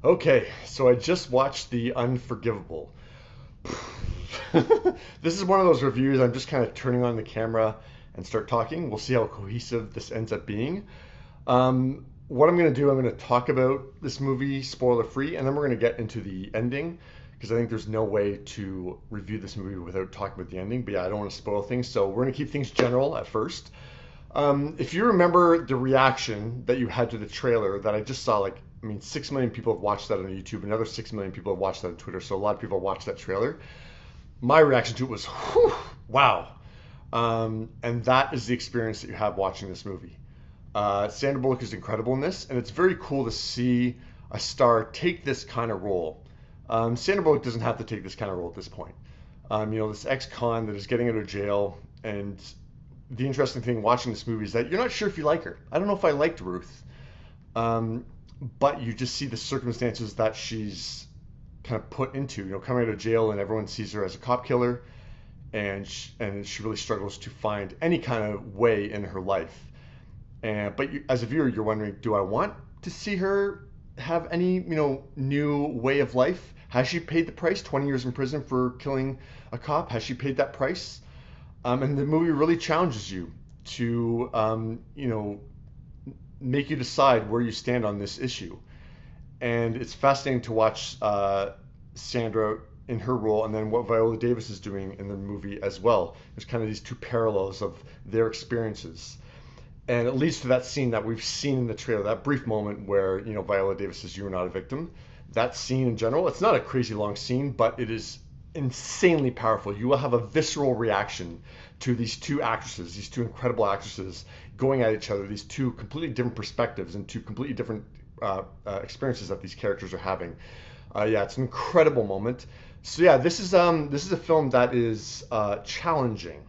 Okay, so I just watched The Unforgivable. This is one of those reviews I'm just kind of turning on the camera and start talking. We'll see how cohesive this ends up being. What I'm going to do, I'm going to talk about this movie spoiler free, and then we're going to get into the ending because I think there's no way to review this movie without talking about the ending. But yeah, I don't want to spoil things, so we're going to keep things general at first. If you remember the reaction that you had to the trailer that I just saw, like, I mean, 6 million people have watched that on YouTube, another 6 million people have watched that on Twitter, so a lot of people watched that trailer. My reaction to it was, whew, wow. And that is the experience that you have watching this movie. Sandra Bullock is incredible in this, and it's very cool to see a star take this kind of role. Sandra Bullock doesn't have to take this kind of role at this point. This ex-con that is getting out of jail, and the interesting thing watching this movie is that you're not sure if you like her. I don't know if I liked Ruth, but you just see the circumstances that she's kind of put into. Coming out of jail and everyone sees her as a cop killer, and she really struggles to find any kind of way in her life. But as a viewer, you're wondering, do I want to see her have any new way of life? Has she paid the price? 20 years in prison for killing a cop. Has she paid that price? And the movie really challenges you to, make you decide where you stand on this issue. And it's fascinating to watch Sandra in her role, and then what Viola Davis is doing in the movie as well. There's kind of these two parallels of their experiences. And it leads to that scene that we've seen in the trailer, that brief moment where, Viola Davis says, "You are not a victim." That scene in general, it's not a crazy long scene, but it is insanely powerful. You will have a visceral reaction to these two actresses, these two incredible actresses going at each other, these two completely different perspectives and two completely different experiences that these characters are having. Yeah, it's an incredible moment. So yeah, this is a film that is challenging.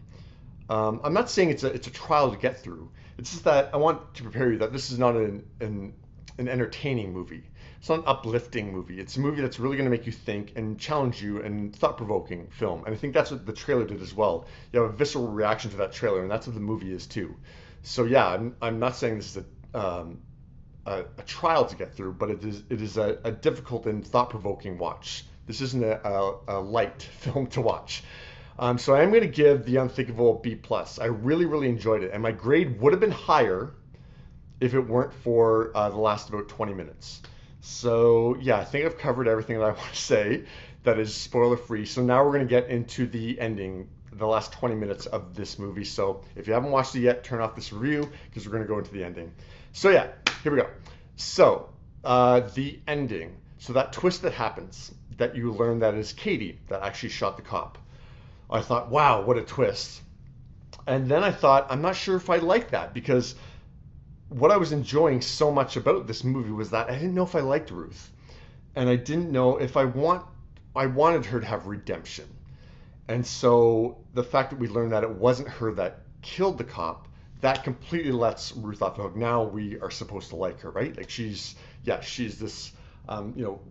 I'm not saying it's a trial to get through. It's just that I want to prepare you that this is not an entertaining movie. It's not an uplifting movie. It's a movie that's really going to make you think and challenge you, and thought-provoking film. And I think that's what the trailer did as well. You have a visceral reaction to that trailer, and that's what the movie is too. So yeah, I'm not saying this is a trial to get through, but it is a difficult and thought-provoking watch. This isn't a light film to watch. So I am going to give The Unthinkable a B+. I really, really enjoyed it, and my grade would have been higher if it weren't for the last about 20 minutes. So yeah, I think I've covered everything that I want to say that is spoiler free. So now we're going to get into the ending, the last 20 minutes of this movie. So if you haven't watched it yet, turn off this review because we're going to go into the ending. So yeah, here we go. So the ending. So that twist that happens, that you learn that is Katie that actually shot the cop. I thought, wow, what a twist. And then I thought, I'm not sure if I like that, because what I was enjoying so much about this movie was that I didn't know if I liked Ruth. And I didn't know if I wanted her to have redemption. And so the fact that we learned that it wasn't her that killed the cop, that completely lets Ruth off the hook. Now we are supposed to like her, right? Like she's this,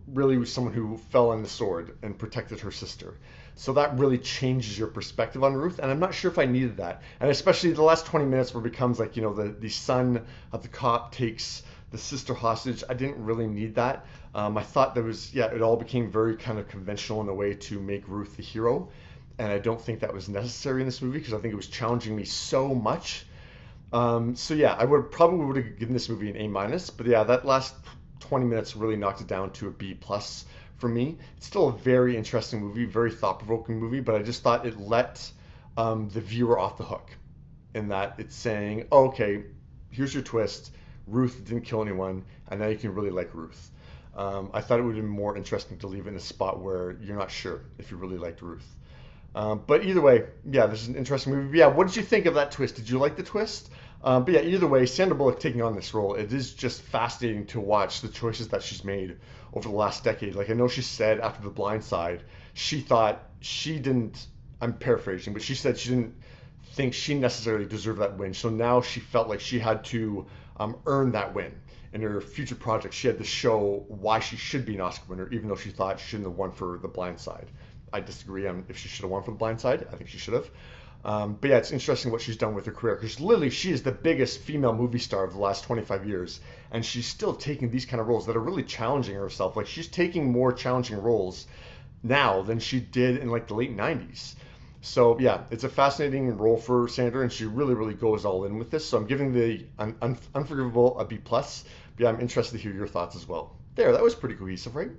really was someone who fell on the sword and protected her sister. So that really changes your perspective on Ruth, and I'm not sure if I needed that. And especially the last 20 minutes where it becomes like, the son of the cop takes the sister hostage. I didn't really need that. I thought it all became very kind of conventional in a way to make Ruth the hero. And I don't think that was necessary in this movie because I think it was challenging me so much. So yeah, I would have given this movie an A-, but yeah, that last 20 minutes really knocked it down to a B+ for me. It's still a very interesting movie, very thought-provoking movie, but I just thought it let the viewer off the hook in that it's saying, oh, okay, here's your twist. Ruth didn't kill anyone, and now you can really like Ruth. I thought it would have been more interesting to leave it in a spot where you're not sure if you really liked Ruth. But either way, yeah, this is an interesting movie. But yeah, what did you think of that twist? Did you like the twist? But yeah, either way, Sandra Bullock taking on this role, it is just fascinating to watch the choices that she's made over the last decade. Like I know she said after The Blind Side, she thought she didn't, I'm paraphrasing, but she said she didn't think she necessarily deserved that win. So now she felt like she had to earn that win. In her future projects, she had to show why she should be an Oscar winner, even though she thought she shouldn't have won for The Blind Side. I disagree on if she should have won for The Blind Side. I think she should have. But yeah, it's interesting what she's done with her career because literally she is the biggest female movie star of the last 25 years, and she's still taking these kind of roles that are really challenging herself. Like she's taking more challenging roles now than she did in like the late 90s. So yeah, it's a fascinating role for Sandra, and she really, really goes all in with this. So I'm giving the Unforgivable a B plus. But yeah, I'm interested to hear your thoughts as well. There, that was pretty cohesive, right?